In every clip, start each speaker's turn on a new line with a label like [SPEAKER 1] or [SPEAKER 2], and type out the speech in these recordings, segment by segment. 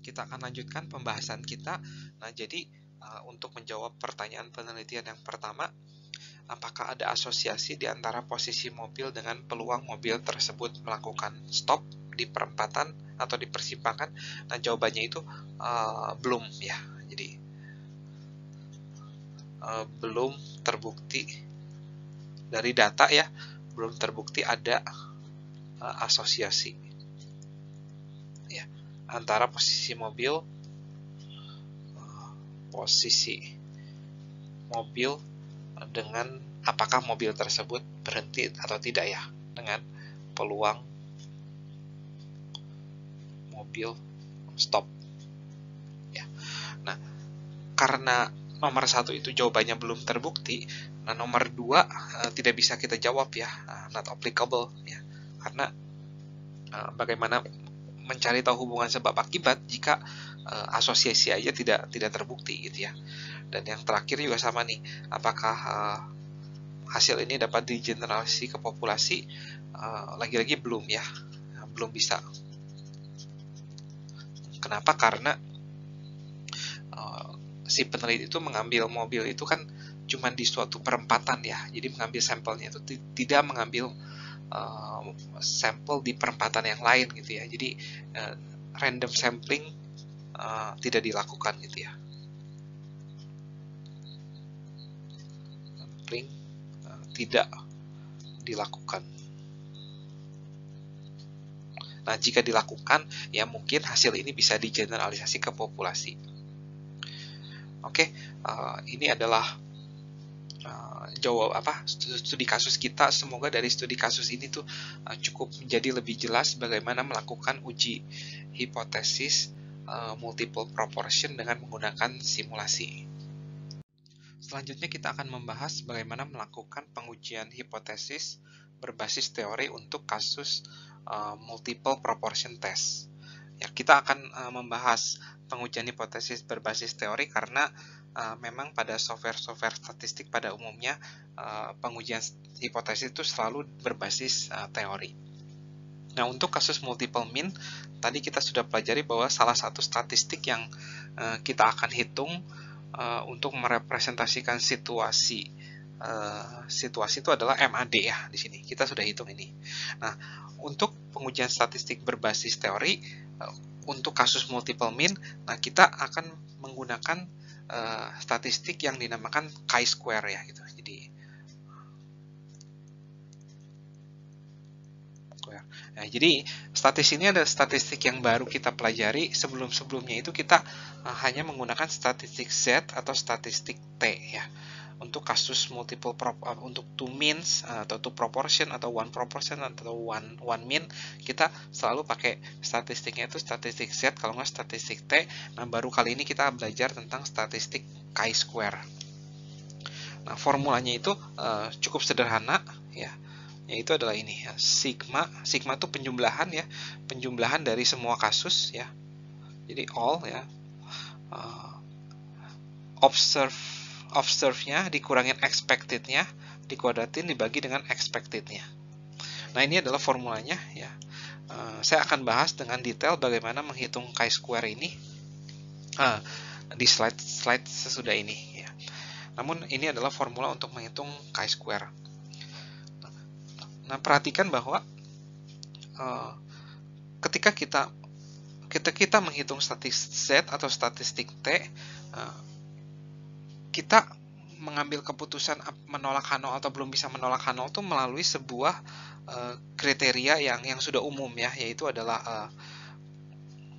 [SPEAKER 1] kita akan lanjutkan pembahasan kita. Nah, jadi untuk menjawab pertanyaan penelitian yang pertama, apakah ada asosiasi di antara posisi mobil dengan peluang mobil tersebut melakukan stop di perempatan atau di persimpangan? Nah, jawabannya itu belum ya. Jadi belum terbukti dari data ya, belum terbukti ada asosiasi ya antara posisi mobil dengan apakah mobil tersebut berhenti atau tidak ya, dengan peluang mobil stop ya. Nah, karena nomor 1 itu jawabannya belum terbukti, nah nomor 2 tidak bisa kita jawab ya, not applicable ya, karena bagaimana mencari tahu hubungan sebab akibat jika asosiasi aja tidak terbukti gitu ya. Dan yang terakhir juga sama nih, apakah hasil ini dapat digeneralisasi ke populasi? Lagi-lagi belum ya, belum bisa. Kenapa? Karena si peneliti itu mengambil mobil itu kan cuma di suatu perempatan ya, jadi mengambil sampelnya itu tidak mengambil sampel di perempatan yang lain gitu ya. Jadi random sampling tidak dilakukan gitu ya. Sampling tidak dilakukan. Nah, jika dilakukan, ya mungkin hasil ini bisa digeneralisasi ke populasi. Oke, ini adalah studi kasus kita. Semoga dari studi kasus ini tuh cukup menjadi lebih jelas bagaimana melakukan uji hipotesis multiple proportion dengan menggunakan simulasi. Selanjutnya kita akan membahas bagaimana melakukan pengujian hipotesis berbasis teori untuk kasus multiple proportion test. Ya, kita akan membahas pengujian hipotesis berbasis teori karena memang pada software-software statistik pada umumnya pengujian hipotesis itu selalu berbasis teori. Nah, untuk kasus multiple mean, tadi kita sudah pelajari bahwa salah satu statistik yang kita akan hitung untuk merepresentasikan situasi itu adalah MAD ya di sini. Kita sudah hitung ini. Nah, untuk pengujian statistik berbasis teori untuk kasus multiple mean, nah kita akan menggunakan statistik yang dinamakan chi-square ya gitu. Jadi statistik ini ada statistik yang baru kita pelajari. Sebelumnya itu kita hanya menggunakan statistik Z atau statistik T ya. Untuk kasus multiple untuk two means atau two proportion atau one proportion atau one mean, kita selalu pakai statistiknya itu statistik Z kalau nggak statistik T. Nah, baru kali ini kita belajar tentang statistik chi-square. Nah, formulanya itu cukup sederhana ya. Yaitu adalah ini ya, sigma itu penjumlahan ya, penjumlahan dari semua kasus ya. Jadi all ya, observe-nya dikurangin expected-nya, dikuadratin dibagi dengan expected-nya. Nah, ini adalah formulanya ya. Saya akan bahas dengan detail bagaimana menghitung chi-square ini di slide sesudah ini ya. Namun ini adalah formula untuk menghitung chi-square. Nah, perhatikan bahwa ketika kita menghitung statistik Z atau statistik T, kita mengambil keputusan menolak H0 atau belum bisa menolak H0 itu melalui sebuah kriteria yang sudah umum ya, yaitu adalah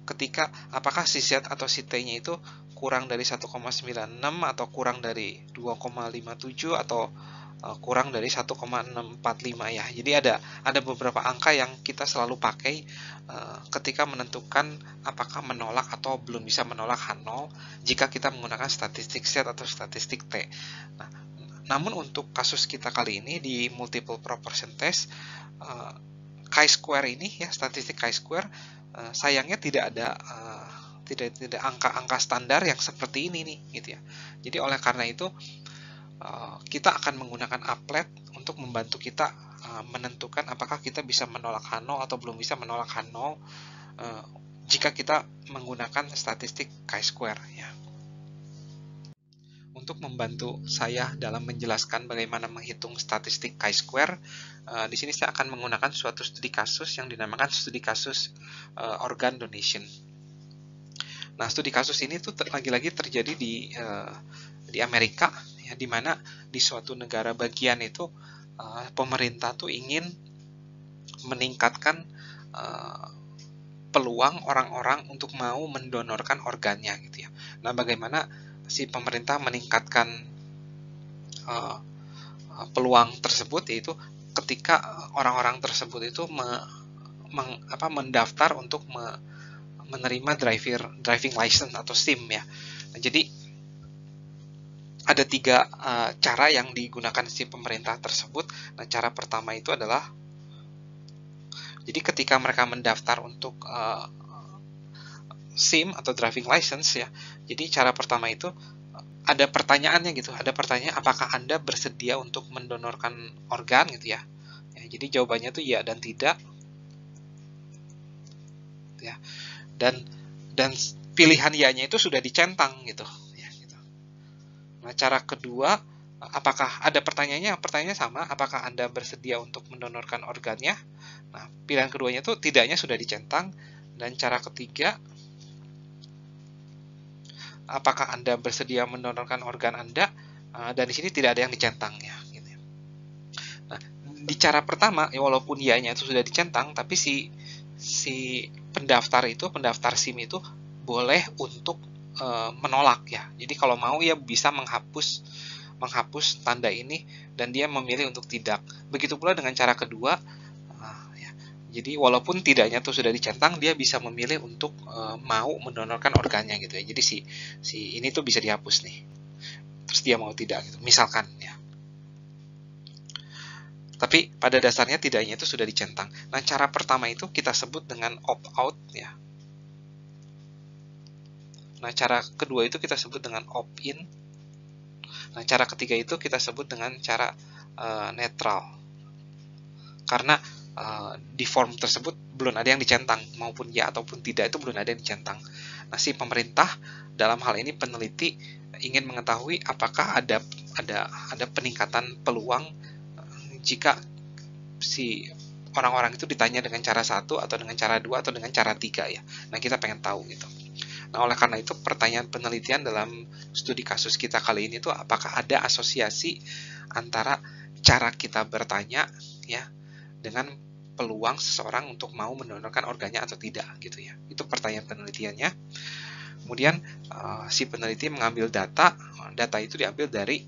[SPEAKER 1] ketika apakah si Z atau si T-nya itu kurang dari 1,96 atau kurang dari 2,57 atau kurang dari 1,645 ya. Jadi ada beberapa angka yang kita selalu pakai ketika menentukan apakah menolak atau belum bisa menolak H0 jika kita menggunakan statistik Z atau statistik T. Nah, namun untuk kasus kita kali ini di multiple proportion test, chi-square ini ya, statistik chi-square sayangnya tidak ada tidak angka-angka standar yang seperti ini nih gitu ya. Jadi oleh karena itu kita akan menggunakan applet untuk membantu kita menentukan apakah kita bisa menolak H0 atau belum bisa menolak H0 jika kita menggunakan statistik chi-square ya. Untuk membantu saya dalam menjelaskan bagaimana menghitung statistik chi-square, di sini saya akan menggunakan suatu studi kasus yang dinamakan studi kasus organ donation. Nah, studi kasus ini tuh lagi-lagi terjadi di Amerika, ya, di mana di suatu negara bagian itu pemerintah tuh ingin meningkatkan peluang orang-orang untuk mau mendonorkan organnya gitu ya. Nah, bagaimana si pemerintah meningkatkan peluang tersebut, yaitu ketika orang-orang tersebut itu mendaftar untuk menerima driving license atau SIM ya. Nah, jadi ada 3 cara yang digunakan si pemerintah tersebut. Nah, cara pertama itu adalah, jadi ketika mereka mendaftar untuk SIM atau driving license ya, jadi cara pertama itu ada pertanyaannya gitu, ada pertanyaan apakah Anda bersedia untuk mendonorkan organ gitu ya. Jadi jawabannya itu ya dan tidak ya, dan pilihan ya-nya itu sudah dicentang gitu ya, gitu. Nah, cara kedua, apakah ada pertanyaannya sama, apakah Anda bersedia untuk mendonorkan organnya. Nah, pilihan keduanya itu tidaknya sudah dicentang. Dan cara ketiga, apakah Anda bersedia mendonorkan organ Anda, dan di sini tidak ada yang dicentang ya. Gitu. Nah, di cara pertama, ya walaupun ya-nya itu sudah dicentang, tapi si pendaftar SIM itu boleh untuk menolak ya. Jadi kalau mau ya bisa menghapus tanda ini dan dia memilih untuk tidak. Begitu pula dengan cara kedua. Jadi walaupun tidaknya tuh sudah dicentang, dia bisa memilih untuk mau mendonorkan organnya gitu ya. Jadi si ini tuh bisa dihapus nih. Terus dia mau tidak gitu. Misalkan ya. Tapi pada dasarnya tidaknya itu sudah dicentang. Nah, cara pertama itu kita sebut dengan opt-out ya. Nah, cara kedua itu kita sebut dengan opt-in. Nah, cara ketiga itu kita sebut dengan cara netral. Karena di form tersebut belum ada yang dicentang, maupun ya ataupun tidak itu belum ada yang dicentang. Nah, si pemerintah dalam hal ini peneliti ingin mengetahui apakah ada peningkatan peluang jika si orang-orang itu ditanya dengan cara 1 atau dengan cara 2 atau dengan cara 3 ya. Nah, kita pengen tahu gitu. Nah, oleh karena itu pertanyaan penelitian dalam studi kasus kita kali ini tuh apakah ada asosiasi antara cara kita bertanya ya dengan peluang seseorang untuk mau mendonorkan organnya atau tidak gitu ya. Itu pertanyaan penelitiannya. Kemudian si peneliti mengambil data itu diambil dari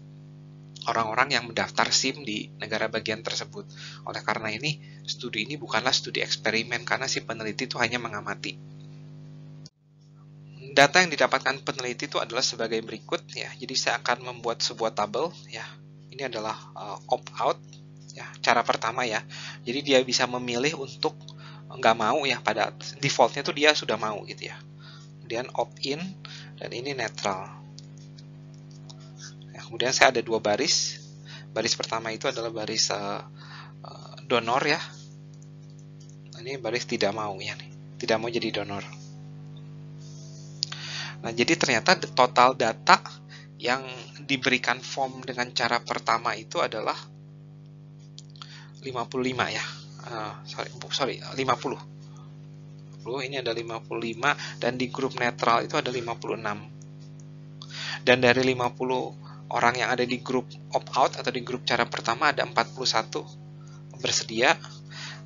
[SPEAKER 1] orang-orang yang mendaftar SIM di negara bagian tersebut. Oleh karena ini, studi ini bukanlah studi eksperimen karena si peneliti itu hanya mengamati. Data yang didapatkan peneliti itu adalah sebagai berikut ya. Jadi saya akan membuat sebuah tabel ya. Ini adalah opt-out ya, cara pertama ya. Jadi dia bisa memilih untuk nggak mau ya, pada defaultnya tuh dia sudah mau gitu ya. Kemudian opt-in dan ini netral. Ya, kemudian saya ada 2 baris. Baris pertama itu adalah baris donor ya. Ini baris tidak mau ya, tidak mau jadi donor. Nah, jadi ternyata total data yang diberikan form dengan cara pertama itu adalah 55 ya. Sorry, 50. Ini ada 55 dan di grup netral itu ada 56. Dan dari 50 orang yang ada di grup opt-out atau di grup cara pertama ada 41 bersedia.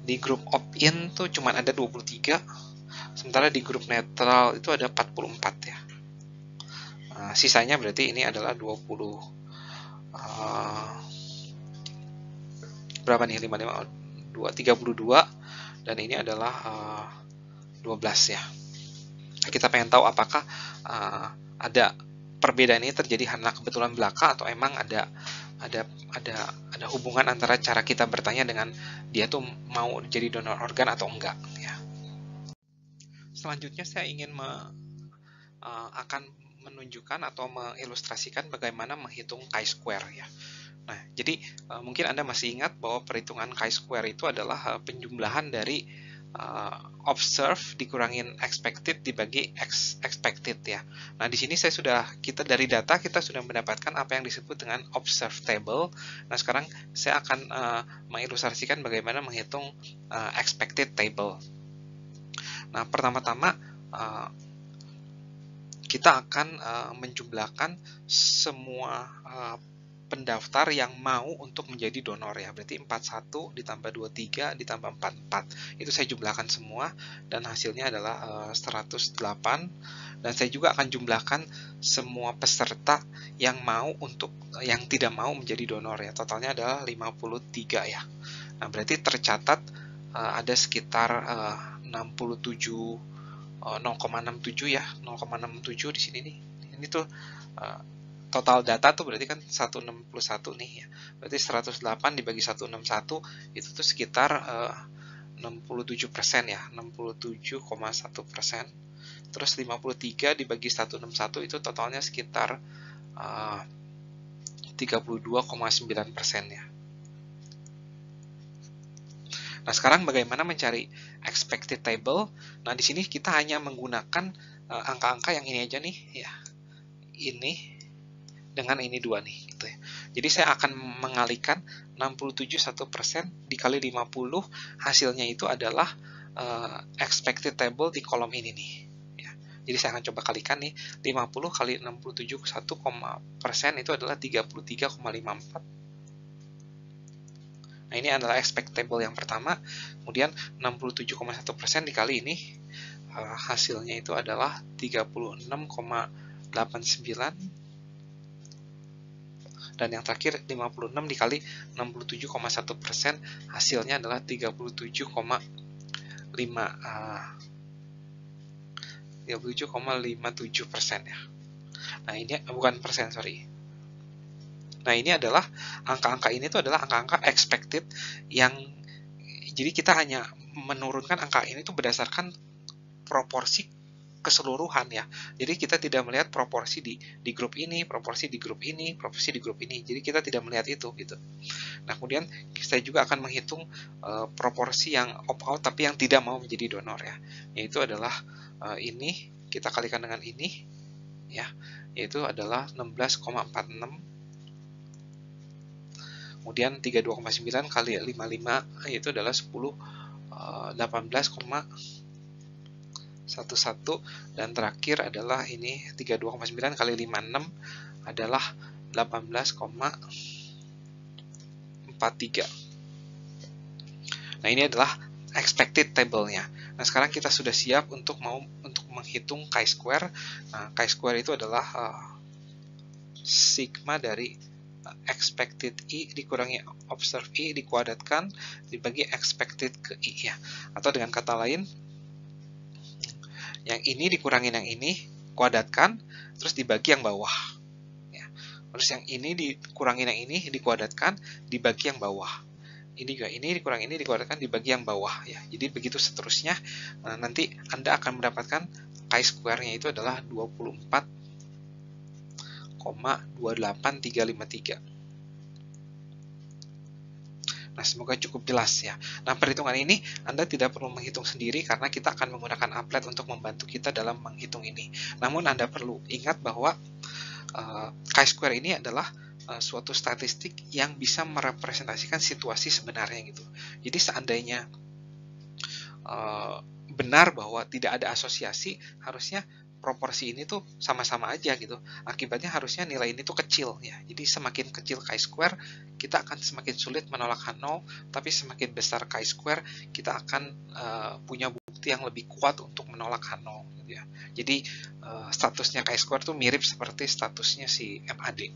[SPEAKER 1] Di grup opt-in tuh cuma ada 23. Sementara di grup netral itu ada 44 ya. Nah, sisanya berarti ini adalah 20 berapa nih, 32 dan ini adalah 12 ya. Nah, kita pengen tahu apakah ada perbedaan ini terjadi karena kebetulan belaka atau emang ada hubungan antara cara kita bertanya dengan dia tuh mau jadi donor organ atau enggak ya. Selanjutnya saya ingin akan menunjukkan atau mengilustrasikan bagaimana menghitung chi-square ya. Nah, jadi mungkin Anda masih ingat bahwa perhitungan chi-square itu adalah penjumlahan dari observe dikurangin expected dibagi expected ya. Nah, di sini kita dari data kita sudah mendapatkan apa yang disebut dengan observe table. Nah, sekarang saya akan mengilustrasikan bagaimana menghitung expected table. Nah, pertama-tama kita akan menjumlahkan semua pendaftar yang mau untuk menjadi donor ya. Berarti 41 ditambah 23 ditambah 44. Itu saya jumlahkan semua dan hasilnya adalah 108. Dan saya juga akan jumlahkan semua peserta yang tidak mau menjadi donor ya. Totalnya adalah 53 ya. Nah, berarti tercatat ada sekitar 0,67 ya, 0,67 di sini nih. Ini tuh total data tuh berarti kan 161 nih ya. Berarti 108 dibagi 161 itu tuh sekitar 67% ya, 67,1%. Terus 53 dibagi 161 itu totalnya sekitar 32,9% ya. Nah, sekarang bagaimana mencari expected table? Nah, di sini kita hanya menggunakan angka-angka yang ini aja nih ya. Ini dengan ini dua nih gitu ya. Jadi saya akan mengalihkan 67,1% dikali 50, hasilnya itu adalah expected table di kolom ini nih ya. Jadi saya akan coba kalikan nih, 50 kali 67,1% itu adalah 33,54. Nah, ini adalah expected table yang pertama. Kemudian 67,1% dikali ini hasilnya itu adalah 36,89. Dan yang terakhir 56 dikali 67,1% hasilnya adalah 37,57% ya. Nah, ini bukan persen, sorry. Nah, ini adalah angka-angka ini tuh adalah angka-angka expected yang jadi kita hanya menurunkan angka ini tuh berdasarkan proporsi keseluruhan ya. Jadi kita tidak melihat proporsi di grup ini, proporsi di grup ini, proporsi di grup ini. Jadi kita tidak melihat itu gitu. Nah, kemudian saya juga akan menghitung proporsi yang opt-out tapi yang tidak mau menjadi donor ya. Yaitu adalah ini kita kalikan dengan ini ya, yaitu adalah 16,46. Kemudian 32,9 kali 55 yaitu adalah 11,11 dan terakhir adalah ini 32,9 kali 56 adalah 18,43. Nah, ini adalah expected table-nya. Nah, sekarang kita sudah siap untuk menghitung chi-square. Nah, chi-square itu adalah sigma dari expected I dikurangi observed I dikuadratkan dibagi expected ke I ya. Atau dengan kata lain, yang ini dikurangin yang ini, kuadratkan, terus dibagi yang bawah. Ya. Terus yang ini dikurangin yang ini, dikuadratkan, dibagi yang bawah. Ini juga ini dikurangin ini, dikuadratkan, dibagi yang bawah. Ya. Jadi begitu seterusnya, nanti Anda akan mendapatkan chi-square-nya itu adalah 24,28353. Nah, semoga cukup jelas ya. Nah, perhitungan ini Anda tidak perlu menghitung sendiri karena kita akan menggunakan applet untuk membantu kita dalam menghitung ini. Namun Anda perlu ingat bahwa chi-square ini adalah suatu statistik yang bisa merepresentasikan situasi sebenarnya gitu. Jadi seandainya benar bahwa tidak ada asosiasi, harusnya proporsi ini tuh sama-sama aja gitu. Akibatnya harusnya nilai ini tuh kecil ya. Jadi semakin kecil chi-square, kita akan semakin sulit menolak H0, tapi semakin besar chi-square, kita akan punya bukti yang lebih kuat untuk menolak H0 gitu ya. Jadi statusnya chi-square tuh mirip seperti statusnya si MAD.